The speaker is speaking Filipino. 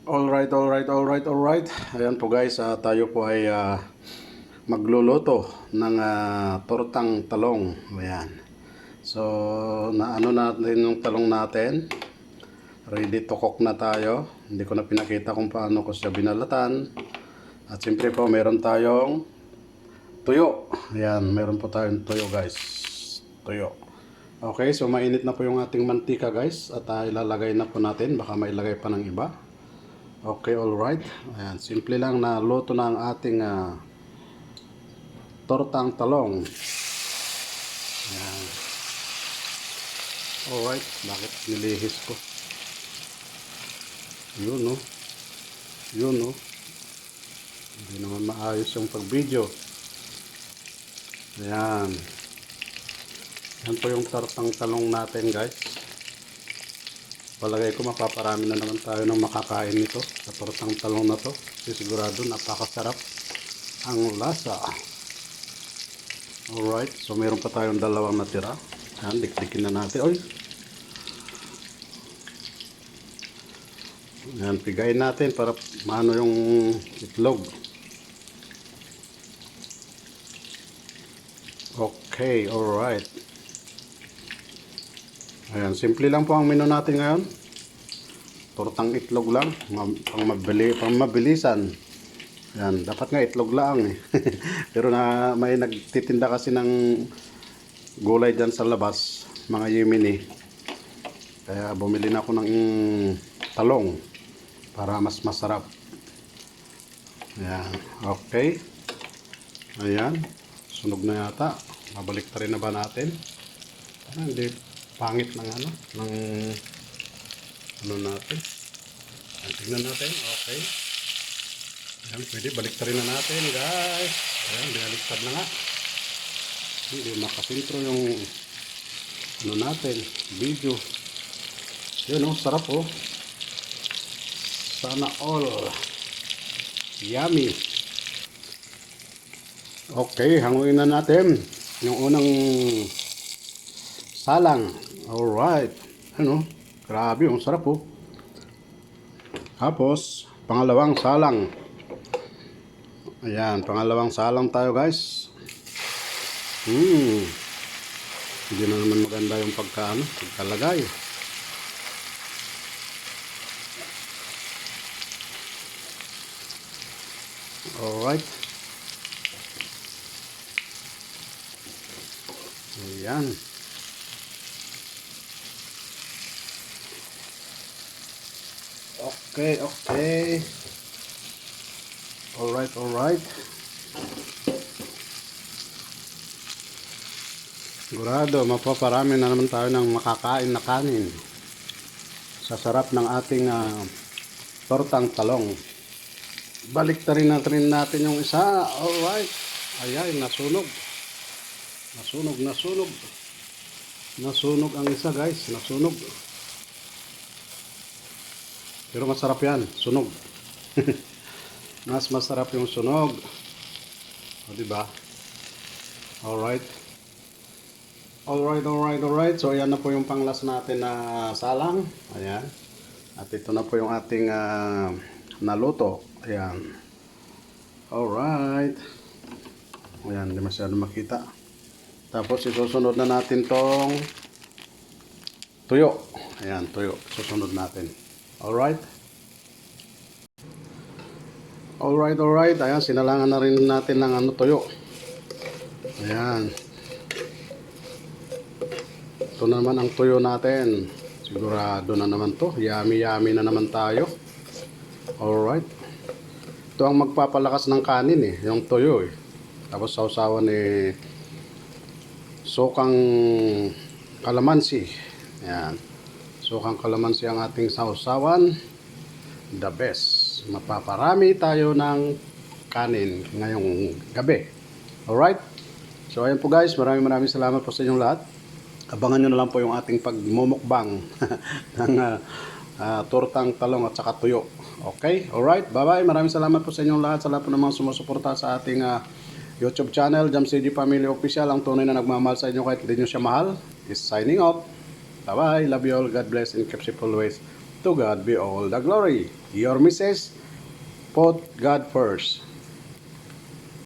Alright. Ayan po guys, tayo po ay magluluto ng tortang talong. Ayan. So, naano natin yung talong natin. Ready to cook na tayo. Hindi ko na pinakita kung paano ko siya binalatan. At siyempre po, meron tayong tuyo. Ayan, meron po tayong tuyo guys. Tuyo. Okay, so mainit na po yung ating mantika guys. At ilalagay na po natin. Baka mailagay pa ng iba. Okay, alright. Ayan, simple lang na luto na ang ating tortang talong. Ayan. Alright, bakit nilihis ko? Yun, no? Yun, no? Hindi naman maayos yung pag-video. Ayan. Yan po yung tortang talong natin, guys. Palagay ko mapaparami na naman tayo ng makakain nito sa tortang talong na to. Kasi sigurado napakasarap ang lasa. Alright, so meron pa tayong dalawang natira. Yan, dikdikin na natin. Oy! Yan, pigayin natin para maano yung itlog. Okay, alright. Ayan, simple lang po ang menu natin ngayon. Tortang itlog lang, pang mabilisan. Ayan, dapat nga itlog lang eh. Pero may nagtitinda kasi ng gulay dyan sa labas, mga Yemeni. Kaya bumili na ako ng talong para mas masarap. Ayan, okay. Ayan, sunog na yata. Mabalik ta rin na ba natin? Hindi pangit ng ano natin. Tingnan natin. Okay. Ayan, pwede baliktarin na natin, guys. Ayan, binaliktad na nga. Hindi makasintro yung ano natin, video. Yun, oh, sarap, oh. Sana all. Yummy. Okay, hanguin na natin yung unang salang. Alright. Ano? Grabe, ang sarap po. Tapos, pangalawang salang. Ayan, pangalawang salang tayo guys. Hindi na naman maganda yung pagkalagay. Alright. Ayan. Okay. Alright. Sigurado, mapaparami na naman tayo ng makakain na kanin. Sa sarap ng ating tortang talong. Baliktarin natin yung isa. Alright. Ayan, nasunog. Nasunog ang isa guys. Nasunog. Pero masarap yan, sunog. Mas masarap yung sunog. O, diba? Alright. So, ayan na po yung panglas natin na salang. Ayan. At ito na po yung ating naluto. Ayan. Alright. Ayan, hindi masyado makita. Tapos, isusunod na natin tong tuyo. Ayan, tuyo. Susunod natin. Alright. Ayan, sinalangan na rin natin ng tuyo. Ayan. Ito naman ang tuyo natin. Sigurado na naman to. Yummy na naman tayo. Alright. Ito ang magpapalakas ng kanin eh. Yung tuyo eh. Tapos sausawan eh. Sukang kalamansi. Ayan. Sukang kalamansi ang ating sausawan. The best. Mapaparami tayo ng kanin ngayong gabi. Alright? So ayan po guys. Maraming salamat po sa inyong lahat. Abangan nyo na lang po yung ating pagmumukbang ng tortang talong at saka tuyo. Okay? Alright? Bye-bye. Maraming salamat po sa inyong lahat. Sa lahat po ng mga sumusuporta sa ating YouTube channel, Jam CG Family Official. Ang tunay na nagmamahal sa inyo kahit hindi nyo siya mahal is signing off. Bye-bye. Love you all. God bless and keep safe always. To God be all the glory. Your missus, put God first.